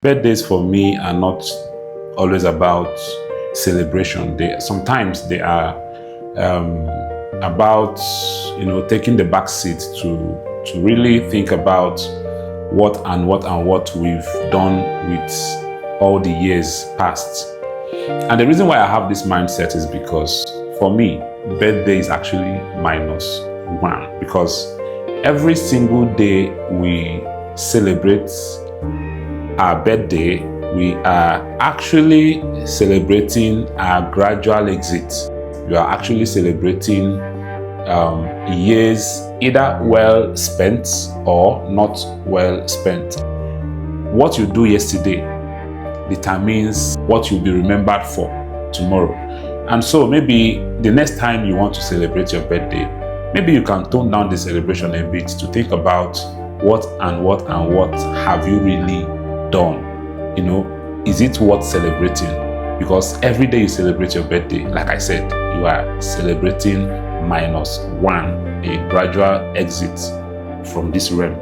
Birthdays for me are not always about celebration. Sometimes they are about taking the back seat to really think about what we've done with all the years past. And the reason why I have this mindset is because for me, birthday is actually -1, because every single day we celebrate our birthday, we are actually celebrating our gradual exit. We are actually celebrating years either well spent or not well spent. What you do yesterday determines what you'll be remembered for tomorrow. And so maybe the next time you want to celebrate your birthday, maybe you can tone down the celebration a bit to think about what have you really done. Is it worth celebrating? Because every day you celebrate your birthday, like I said, you are celebrating -1, a gradual exit from this realm.